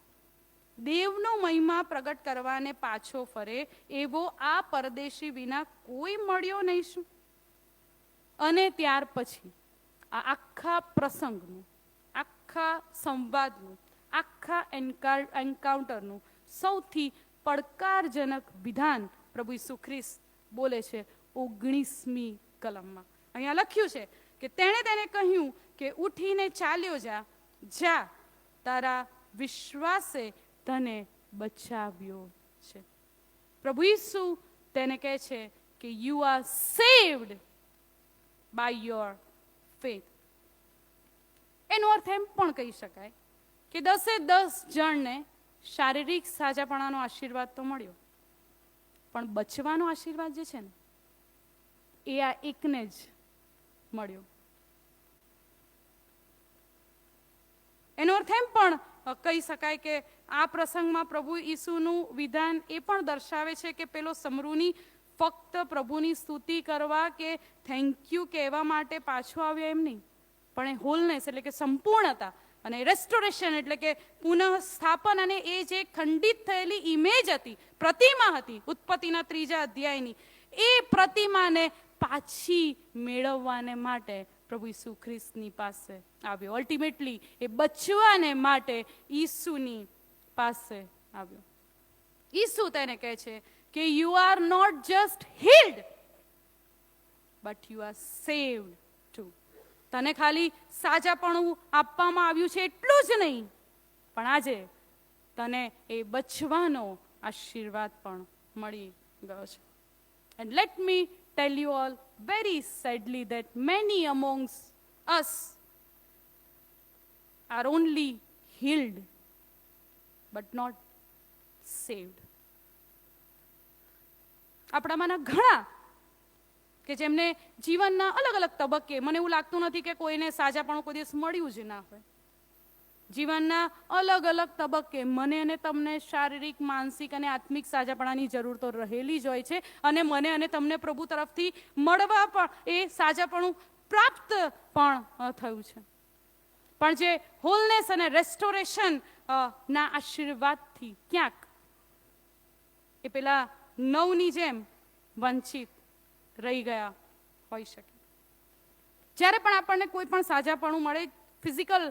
Speaker 1: દેવનો મહિમા પ્રગટ કરવાને પાછો ફરે એવો આ પરદેશી વિના કોઈ મળ્યો નહીં શું? અને ત્યાર પછી આ આખા પ્રસંગનું, આખા સંવાદનું, આખા એન્કાઉન્ટરનું સૌથી પડકારજનક વિધાન પ્રભુ ઈસુ ખ્રિસ્ત બોલે છે 19મી કલમમાં. અહીંયા લખ્યું છે કે તેણે તેને કહ્યું કે ઉઠીને ચાલ્યો જા, જા, તારા વિશ્વાસે તને બચાવ્યો છે. પ્રભુ ઈસુ તેને કહે છે કે you are saved by your faith. એનો અર્થ એમ પણ કહી શકાય કે 10 જણને શારીરિક સાજાપણાનો આશીર્વાદ તો મળ્યો, પણ બચવાનો આશીર્વાદ જે છે ને એ આ એકને જ મળ્યો. એનો અર્થ એમ પણ કહી શકાય કે આ પ્રસંગમાં પ્રભુ ઈસુનું વિધાન એ પણ દર્શાવે છે કે પેલો સમરૂની ફક્ત પ્રભુની સ્તુતિ કરવા કે થેન્ક યુ કહેવા માટે પાછો આવ્યો એમ નહીં, પણ એ હોલનેસ એટલે કે સંપૂર્ણતા અને રેસ્ટોરેશન એટલે કે પુનઃ સ્થાપન, અને એ જે ખંડિત થયેલી ઇમેજ હતી, પ્રતિમા હતી ઉત્પત્તિના 3 અધ્યાયની, એ પ્રતિમાને પાછી મેળવવાને માટે પ્રભુ ઈસુ ખ્રિસ્તની પાસે આવ્યો. અલ્ટિમેટલી એ બચવાને માટે ઈસુની પાસે આવ્યો. ઈસુ તેને કહે છે કે you are not just healed but you are saved too. તને ખાલી સાજાપણું આપવામાં આવ્યું છે એટલું જ નહીં, પણ આજે તને એ બચવાનો આશીર્વાદ પણ મળી ગયો છે. And let me tell you all very sadly that many amongst us are only healed but not saved. આપણામાંના ઘણા કે જેમને જીવનના અલગ અલગ તબક્કે, મને એવું લાગતું નથી કે કોઈને સાજાપણું કોઈ દિવસ મળ્યું જ ના હોય. જીવનના અલગ અલગ તબક્કે મને અને તમને શારીરિક, માનસિક અને આત્મિક સાજાપણાની જરૂર તો રહેલી જ હોય છે, અને મને અને તમને પ્રભુ તરફથી મળવા પણ એ સાજાપણું પ્રાપ્ત પણ થયું છે. પણ જે હોલનેસ અને રેસ્ટોરેશન ના આશીર્વાદથી ક્યાંક એ પેલા 9ની જેમ વંચિત રહી ગયા હોઈ શકે. જ્યારે પણ આપણને કોઈ પણ સાજાપણું મળે, ફિઝિકલ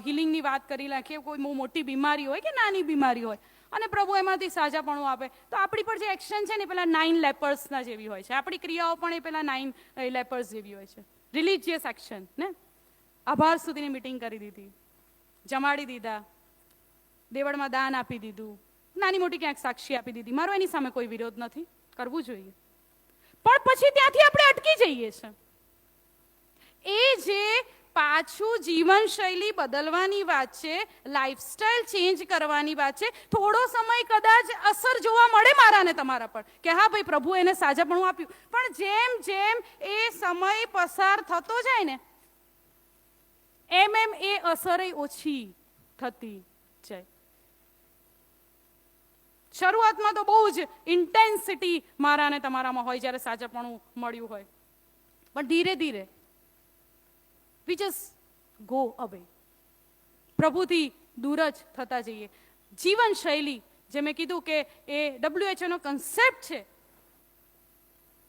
Speaker 1: હિલિંગની વાત કરી નાખીએ, કોઈ બહુ મોટી બીમારી હોય કે નાની બીમારી હોય અને પ્રભુ એમાંથી સાજાપણું આપે, તો આપણી પર જે એક્શન છે ને એ પેલા 9 લેપર્સના જેવી હોય છે. આપણી ક્રિયાઓ પણ એ પેલા 9 લેપર્સ જેવી હોય છે. રિલિજિયસ એક્શન ને, આભાર સુધીની મિટિંગ કરી દીધી, જમાડી દીધા, દેવળમાં દાન આપી દીધું, નાની મોટી ક્યાંક સાક્ષી આપી દીધી. મારો એની સામે કોઈ વિરોધ નથી, કરવું જોઈએ, પણ પછી ત્યાંથી આપણે અટકી જઈએ છીએ. એ જે પાછું જીવનશૈલી બદલવાની વાત છે, લાઈફસ્ટાઈલ ચેન્જ કરવાની વાત છે, થોડો સમય કદાચ અસર જોવા મળે મારા ને તમારા પર કે હા ભાઈ પ્રભુ એને સાજાપણું આપ્યું, પણ જેમ જેમ એ સમય પસાર થતો જાય ને એમ એમ એ અસર ઓછી થતી જાય. શરૂઆતમાં તો બહુ જ ઇન્ટેન્સિટી મારા ને તમારામાં હોય જ્યારે સાજાપણું મળ્યું હોય, પણ ધીરે ધીરે we just go away. પ્રભુથી દૂર જ થતા જઈએ. જીવનશૈલી, જે મેં કીધું કે એ WHO નો કન્સેપ્ટ છે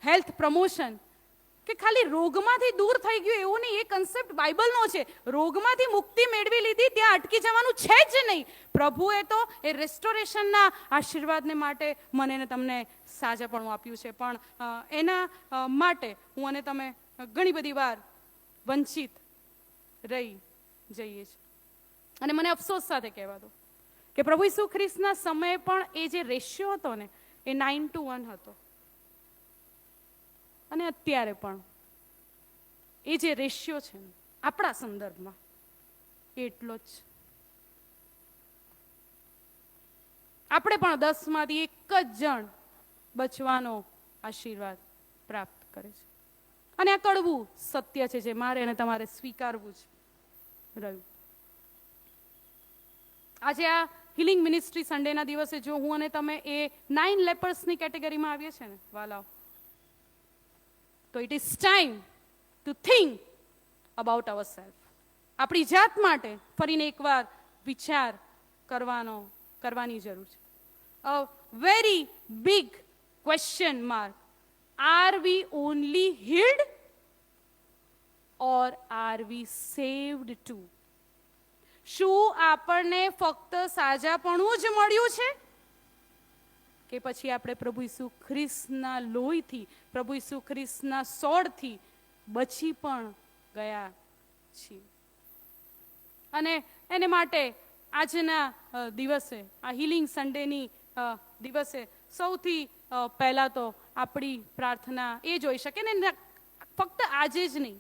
Speaker 1: હેલ્થ પ્રમોશન, કે ખાલી રોગમાંથી દૂર થઈ ગયું એવું નહીં, એ કન્સેપ્ટ બાઇબલનો છે. રોગમાંથી મુક્તિ મેળવી લીધી ત્યાં અટકી જવાનું છે જ નહીં. પ્રભુએ તો એ રેસ્ટોરેશનના આશીર્વાદને માટે મને ને તમને સાજાપણું આપ્યું છે, પણ એના માટે હું અને તમે ઘણી બધી વાર વંચિત રહી જઈએ છીએ. અને મને અફસોસ સાથે કહેવા દો કે પ્રભુ ઈસુ ખ્રિસ્તના સમયે પણ એ જે રેશિયો હતો ને એ 9:1 હતો, અને અત્યારે પણ એ જે રેશિયો છે ને આપણા સંદર્ભમાં એટલો જ. આપણે પણ 10માંથી એક જ જણ બચવાનો આશીર્વાદ પ્રાપ્ત કરે છે, અને આ કડવું સત્ય છે જે મારે અને તમારે સ્વીકારવું જ રહ્યું. આજે આ હિલિંગ મિનિસ્ટ્રી સન્ડેના દિવસે જો હું અને તમે એ 9 લેપર્સની કેટેગરીમાં આવીએ છીએ ને વાલાઓ, તો it is time to think about our self. આપણી જાત માટે ફરીને એકવાર વિચાર કરવાની જરૂર છે. A very big question mark. Are we only healed or are we saved too? શું આપણને ફક્ત સાજાપણું જ મળ્યું છે, કે પછી આપણે પ્રભુ ઈસુ ખ્રિસ્તના લોહીથી, પ્રભુ ઈસુ ખ્રિસ્તના સોળથી બચી પણ ગયા છીએ? અને એને માટે આજના દિવસે, આ હિલિંગ સન્ડેની દિવસે સૌથી પહેલાં તો આપણી પ્રાર્થના એ જોઈ શકે ને, ફક્ત આજે જ નહીં,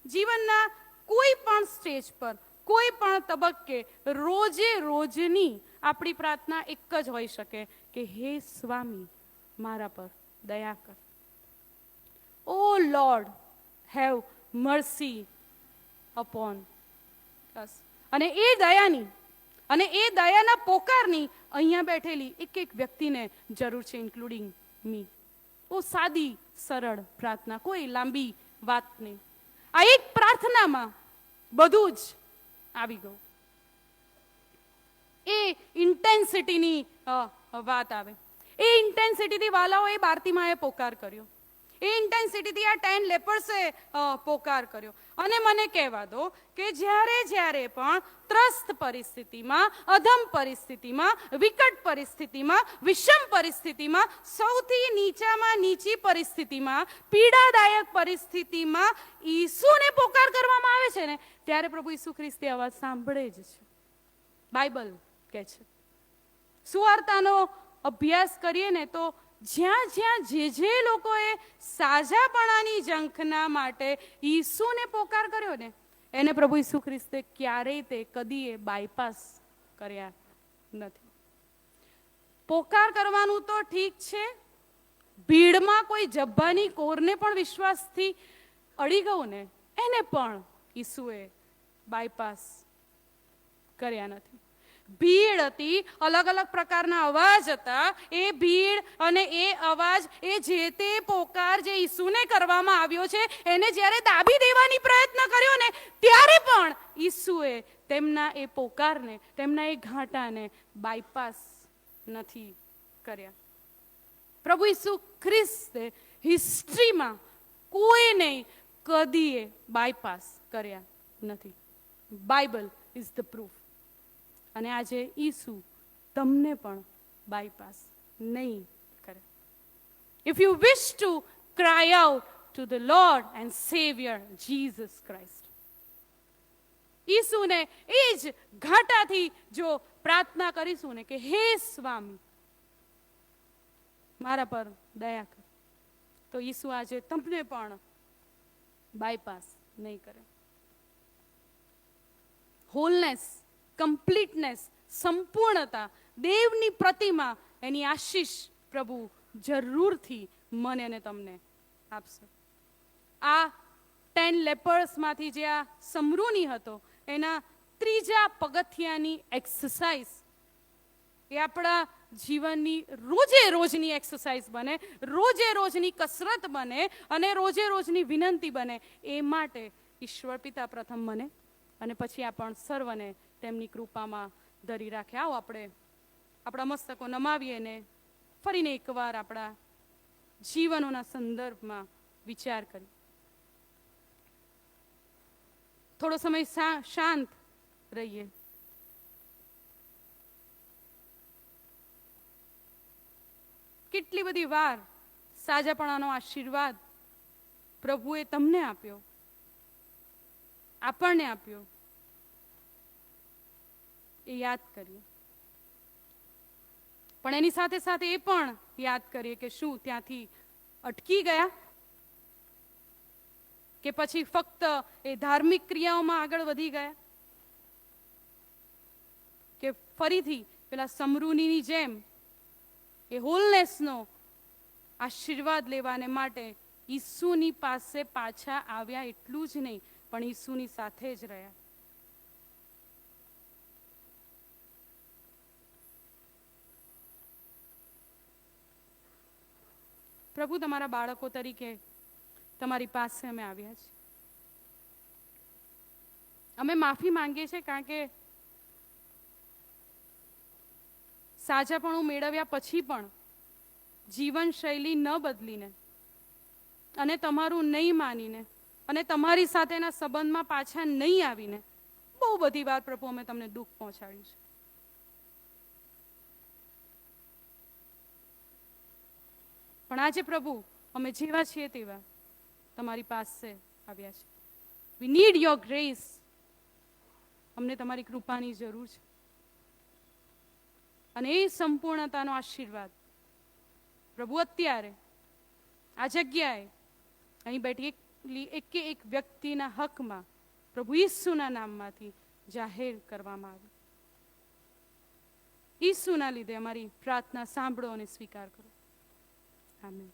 Speaker 1: જીવનના કોઈ પણ સ્ટેજ પર, કોઈ પણ તબક્કે રોજે રોજની આપણી પ્રાર્થના એક જ હોઈ શકે કે હે સ્વામી, મારા પર દયા કર. ઓ લોર્ડ, હેવ મર્સી અપોન અસ. અને એ દયાની અને એ દયાના પોકારની અહીંયા બેઠેલી એક એક વ્યક્તિને જરૂર છે, ઇન્ક્લુડિંગ મી. બહુ સાદી સરળ પ્રાર્થના, કોઈ લાંબી વાત નહીં. આ એક પ્રાર્થનામાં બધું જ આવી ગયું. એ ઇન્ટેન્સિટીની વાત આવે. એ ઇન્ટેન્સિટીથી વાલાઓએ બારતીમાએ પોકાર કર્યો. એ ઇન્ટેન્સિટીથી આ 10 લેપર્સે પોકાર કર્યો. અને મને કહેવા દો કે જ્યારે પણ ત્રસ્ત પરિસ્થિતિમાં, અધમ પરિસ્થિતિમાં, વિકટ પરિસ્થિતિમાં, વિષમ પરિસ્થિતિમાં, સૌથી નીચામાં નીચી પરિસ્થિતિમાં, પીડાદાયક પરિસ્થિતિમાં ઈસુને પોકાર કરવામાં આવે છે ને, ત્યારે પ્રભુ ઈસુ ખ્રિસ્તી અવાજ સાંભળે જ છે. બાઇબલ કહે છે. સુવાર્તાનો અભ્યાસ કરીએ ને તો જ્યાં જે લોકોએ સાજાપણાની ઝંખના માટે ઈસુને પોકાર કર્યો ને, એને પ્રભુ ઈસુ ખ્રિસ્તે ક્યારેય તે કદીએ બાયપાસ કર્યા નથી. પોકાર કરવાનું તો ઠીક છે, ભીડમાં કોઈ જબ્બાની કોરને પણ વિશ્વાસથી અડી ગયું ને, એને પણ ઈસુએ બાયપાસ કર્યા નથી. ભીડ હતી, અલગ અલગ પ્રકારના અવાજ હતા. એ ભીડ અને એ અવાજ, એ જે તે પોકાર જે ઈસુને કરવામાં આવ્યો છે, એને જ્યારે દાબી દેવાની પ્રયત્ન કર્યો ને, ત્યારે પણ ઈસુએ તેમના એ પોકારને, તેમના એ ઘાટાને બાયપાસ નથી કર્યા. પ્રભુ ઈસુ ખ્રિસ્તે હિસ્ટ્રીમાં કોઈને કદીએ બાયપાસ કર્યા નથી. Bible is the proof. અને આજે ઈસુ તમને પણ બાયપાસ નહીં કરે. If you wish to cry out to the Lord and Saviour Jesus Christ, ઈસુને એ જ ઘાટાથી જો પ્રાર્થના કરીશું ને કે હે સ્વામી, મારા પર દયા કર, તો ઈસુ આજે તમને પણ બાયપાસ નહીં કરે. હોલનેસ, કમ્પ્લીટનેસ, સંપૂર્ણતા, દેવની પ્રતિમા, એની આશીષ પ્રભુ જરૂરથી મને અને તમને આપશે. આ 10 લેપર્સમાંથી જે આ સમરૂની હતો, એના ત્રીજા પગથિયાની એક્સરસાઇઝ, એ આપણા જીવનની રોજે રોજની એક્સરસાઇઝ બને, રોજે રોજની કસરત બને અને રોજે રોજની વિનંતી બને. એ માટે ઈશ્વર પિતા પ્રથમ મને અને પછી આપણ સર્વને તેમની કૃપામાં ધરી રાખે. આવો આપણે આપણા મસ્તકો નમાવીએ ને ફરીને એકવાર આપણા જીવનોના સંદર્ભમાં વિચાર કરીએ. થોડો સમય શાંત રહીએ. કેટલી બધી વાર સાજાપણાનો આશીર્વાદ પ્રભુએ તમને આપ્યો, આપણને આપ્યો, એ યાદ કરીએ. પણ એની સાથે સાથે એ પણ યાદ કરીએ કે શું ત્યાંથી અટકી ગયા, કે પછી ફક્ત એ ધાર્મિક ક્રિયાઓમાં આગળ વધી ગયા, કે ફરીથી પેલા સમરૂનીની જેમ એ હોલનેસનો આશીર્વાદ લેવાને માટે ઈસુની પાસે પાછા આવ્યા. એટલું જ નહીં, પણ ઈસુની સાથે જ રહ્યા. પ્રભુ, તમારા બાળકો તરીકે તમારી પાસે અમે આવ્યા છીએ. અમે માફી માંગીએ છીએ, કારણ કે સાજાપણું મેળવ્યા પછી પણ જીવનશૈલી ન બદલીને અને તમારું નહીં માનીને અને તમારી સાથેના સંબંધમાં પાછા નહીં આવીને બહુ બધી વાર પ્રભુ અમે તમને દુઃખ પહોંચાડ્યું છે. પણ આજે પ્રભુ, અમે જેવા છીએ તેવા તમારી પાસે આવ્યા છે. We need your grace. અમને તમારી કૃપાની જરૂર છે. અને એ સંપૂર્ણતાનો આશીર્વાદ પ્રભુ અત્યારે આ જગ્યાએ અહીં બેઠેલી એક વ્યક્તિના હકમાં પ્રભુ ઈસુના નામમાંથી જાહેર કરવામાં આવે. ઈસુના લીધે અમારી પ્રાર્થના સાંભળો અને સ્વીકાર કરો. આમેન.